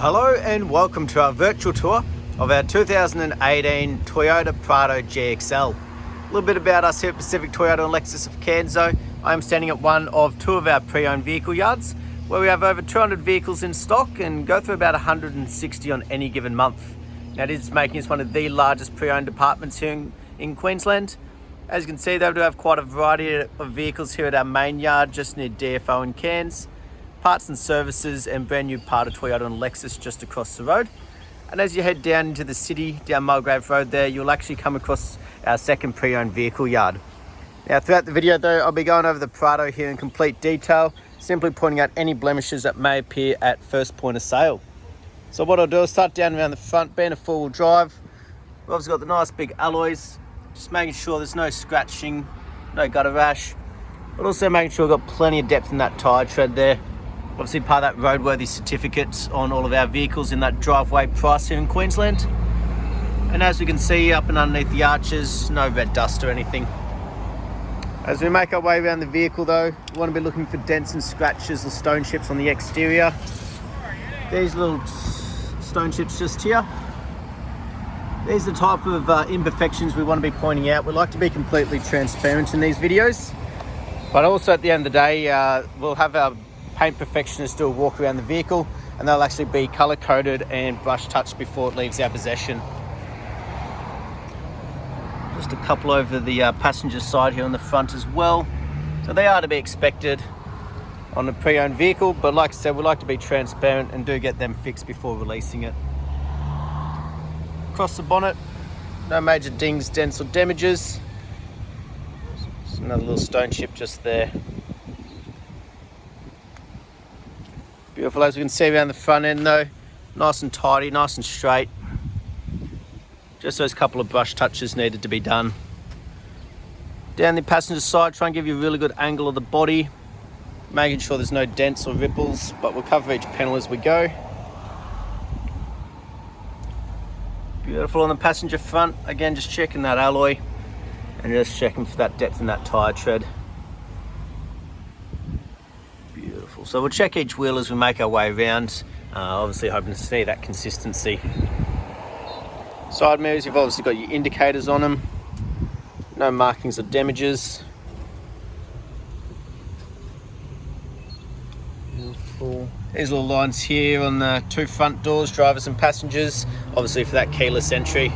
Hello and welcome to our virtual tour of our 2018 Toyota Prado GXL. A little bit about us here at Pacific Toyota and Lexus of Cairns. I am standing at one of two of our pre-owned vehicle yards where we have over 200 vehicles in stock and go through about 160 on any given month. Now it is making us one of the largest pre-owned departments here in Queensland. As you can see, they do have quite a variety of vehicles here at our main yard just near DFO in Cairns. Parts and services and brand new part of Toyota and Lexus just across the road. And as you head down into the city, down Mulgrave Road there, you'll actually come across our second pre-owned vehicle yard. Now throughout the video though, I'll be going over the Prado here in complete detail, simply pointing out any blemishes that may appear at first point of sale. So what I'll do is start down around the front, being a four-wheel drive. We've obviously got the nice big alloys, just making sure there's no scratching, no gutter rash, but also making sure we've got plenty of depth in that tyre tread there. Obviously part of that roadworthy certificate on all of our vehicles in that driveway price here in Queensland. And as we can see up and underneath the arches, no red dust or anything. As we make our way around the vehicle though, we want to be looking for dents and scratches or stone chips on the exterior. These little stone chips just here. These are the type of imperfections we want to be pointing out. We like to be completely transparent in these videos. But also at the end of the day, we'll have our paint perfectionists do a walk around the vehicle and they'll actually be color coded and brush touched before it leaves our possession. Just a couple over the passenger side here on the front as well. So they are to be expected on a pre-owned vehicle, but like I said, we like to be transparent and do get them fixed before releasing it. Across the bonnet, no major dings, dents or damages. Just another little stone chip just there. Beautiful, as we can see around the front end though, nice and tidy, nice and straight. Just those couple of brush touches needed to be done. Down the passenger side, try and give you a really good angle of the body, making sure there's no dents or ripples, but we'll cover each panel as we go. Beautiful on the passenger front, again just checking that alloy and just checking for that depth in that tyre tread. So we'll check each wheel as we make our way around, obviously hoping to see that consistency. Side mirrors, you've obviously got your indicators on them, no markings or damages. Beautiful. These little lines here on the two front doors, drivers and passengers, obviously for that keyless entry.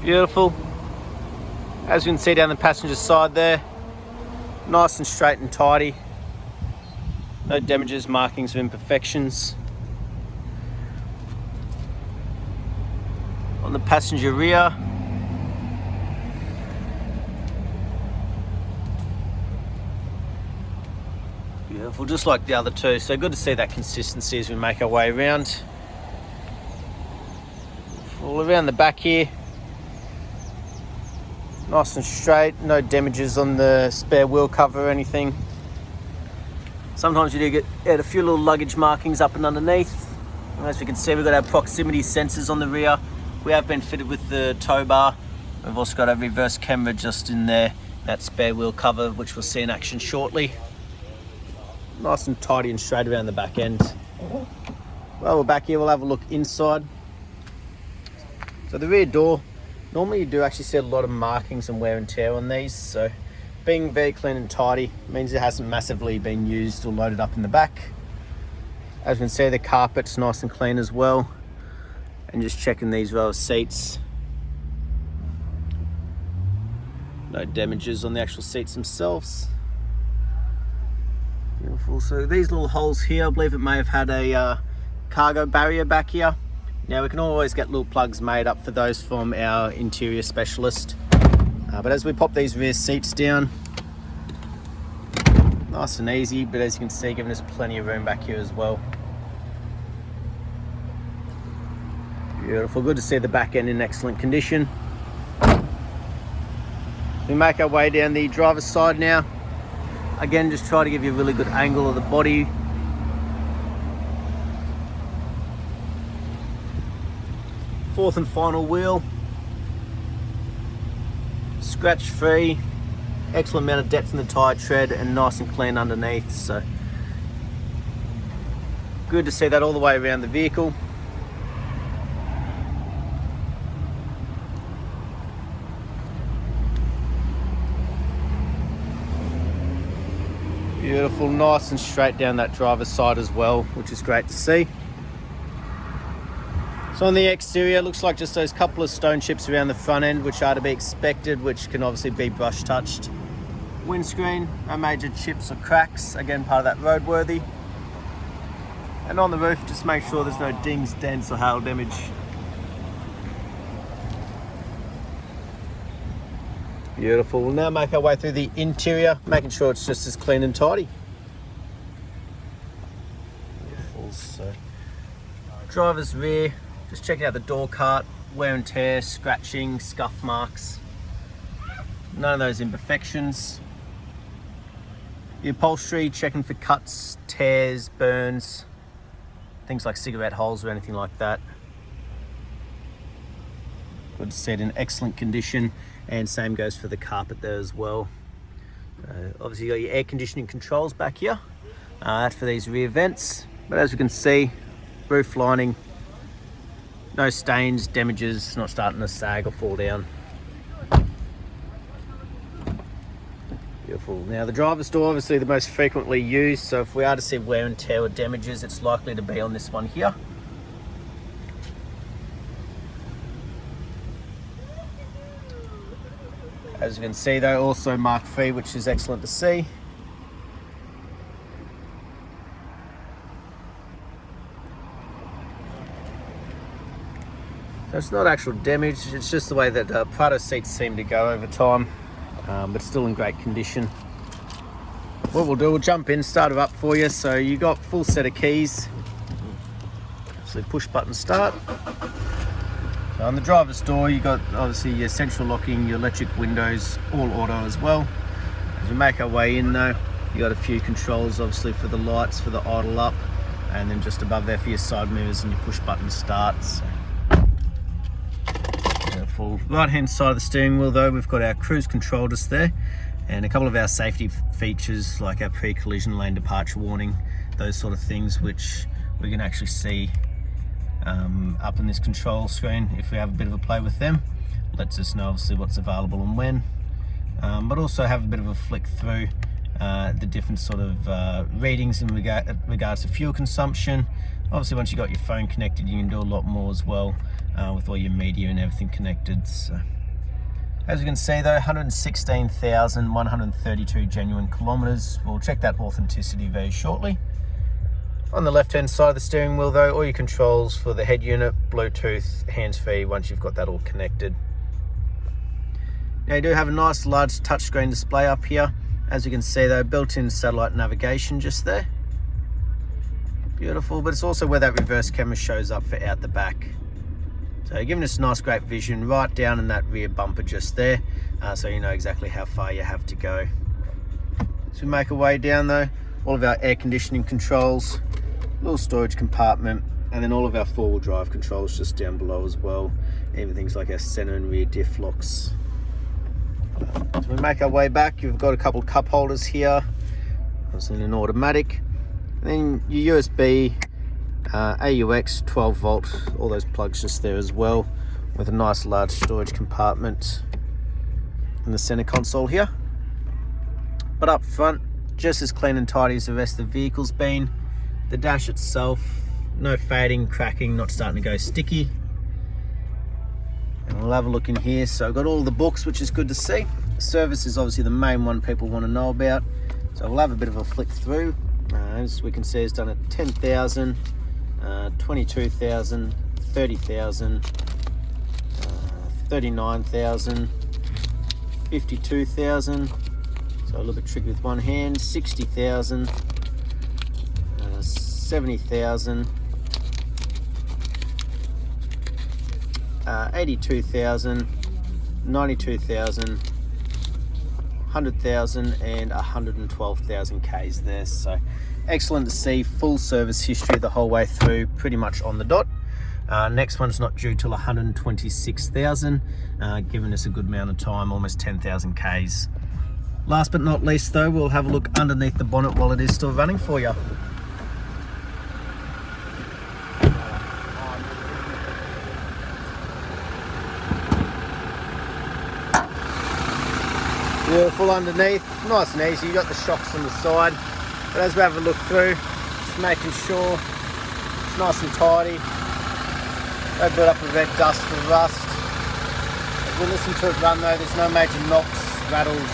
Beautiful. As you can see down the passenger side there, nice and straight and tidy. No damages, markings or imperfections. On the passenger rear, beautiful, just like the other two. So good to see that consistency as we make our way around. All around the back here, nice and straight, no damages on the spare wheel cover or anything. Sometimes you do get a few little luggage markings up and underneath. And as we can see, we've got our proximity sensors on the rear. We have been fitted with the tow bar. We've also got a reverse camera just in there, that spare wheel cover, which we'll see in action shortly. Nice and tidy and straight around the back end. Well, we're back here, we'll have a look inside. So the rear door, normally you do actually see a lot of markings and wear and tear on these, so being very clean and tidy means it hasn't massively been used or loaded up in the back. As you can see, the carpet's nice and clean as well. And just checking these row of seats. No damages on the actual seats themselves. Beautiful. So these little holes here, I believe it may have had a cargo barrier back here. Now we can always get little plugs made up for those from our interior specialist. But as we pop these rear seats down, nice and easy, but as you can see, giving us plenty of room back here as well. Beautiful, good to see the back end in excellent condition. We make our way down the driver's side now. Again, just try to give you a really good angle of the body. Fourth and final wheel. scratch free, excellent amount of depth in the tyre tread, and nice and clean underneath. So good to see that all the way around the vehicle. Beautiful, nice and straight down that driver's side as well, which is great to see. So on the exterior, it looks like just those couple of stone chips around the front end, which are to be expected, which can obviously be brush touched. Windscreen, no major chips or cracks, again part of that roadworthy. And on the roof, just make sure there's no dings, dents or hail damage. Beautiful. We'll now make our way through the interior, making sure it's just as clean and tidy. Beautiful. So, driver's rear, just checking out the door cart, wear and tear, scratching, scuff marks. None of those imperfections. The upholstery, checking for cuts, tears, burns, things like cigarette holes or anything like that. Good to see it in excellent condition, and same goes for the carpet there as well. Obviously you got your air conditioning controls back here. That's for these rear vents, but as we can see, roof lining, no stains, damages, not starting to sag or fall down. Beautiful. Now the driver's door, obviously the most frequently used, so if we are to see wear and tear or damages, it's likely to be on this one here. As you can see though, also mark free, which is excellent to see. So it's not actual damage, it's just the way that Prado seats seem to go over time, but still in great condition. What we'll do, we'll jump in, start it up for you. So you got full set of keys. So push button start. So on the driver's door, you got obviously your central locking, your electric windows, all auto as well. As we make our way in though, you got a few controls obviously for the lights, for the idle up, and then just above there for your side mirrors and your push button starts. Full right hand side of the steering wheel though, we've got our cruise control just there, and a couple of our safety features like our pre-collision lane departure warning, those sort of things, which we can actually see up in this control screen if we have a bit of a play with them. Lets us know obviously what's available and when, but also have a bit of a flick through the different sort of readings in regards to fuel consumption. Obviously once you got your phone connected, you can do a lot more as well with all your media and everything connected. So as you can see though, 116,132 genuine kilometers. We'll check that authenticity very shortly. On the left hand side of the steering wheel though, all your controls for the head unit, Bluetooth, hands-free once you've got that all connected. Now you do have a nice large touchscreen display up here. As you can see though, built-in satellite navigation just there. Beautiful, but it's also where that reverse camera shows up for out the back. So giving us nice great vision right down in that rear bumper just there, so you know exactly how far you have to go. So we make our way down though, all of our air conditioning controls, little storage compartment, and then all of our four-wheel drive controls just down below as well. Even things like our center and rear diff locks. So we make our way back, you've got a couple cup holders here, obviously an automatic, and then your USB, AUX, 12 volt, all those plugs just there as well, with a nice large storage compartment in the center console here. But up front, just as clean and tidy as the rest of the vehicle's been. The dash itself, no fading, cracking, not starting to go sticky. And we'll have a look in here. So I've got all the books, which is good to see. Service is obviously the main one people want to know about. So we'll have a bit of a flick through. As we can see, it's done at 10,000, 22,000, 30,000, 39,000, 52,000. So a little bit tricky with one hand. 60,000, 70,000, 82,000, 92,000, 100,000 and 112,000 Ks there. So excellent to see, full service history the whole way through, pretty much on the dot. Next one's not due till 126,000, giving us a good amount of time, almost 10,000 Ks. Last but not least though, we'll have a look underneath the bonnet while it is still running for you. Beautiful underneath, nice and easy. You got the shocks on the side, but as we have a look through, just making sure it's nice and tidy. No build up of red dust or rust. As we listen to it run though, there's no major knocks, rattles,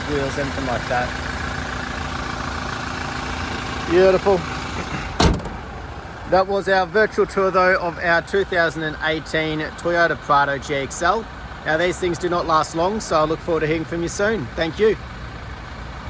squeals, anything like that. Beautiful. That was our virtual tour though of our 2018 Toyota Prado GXL. Now these things do not last long, so I look forward to hearing from you soon. Thank you.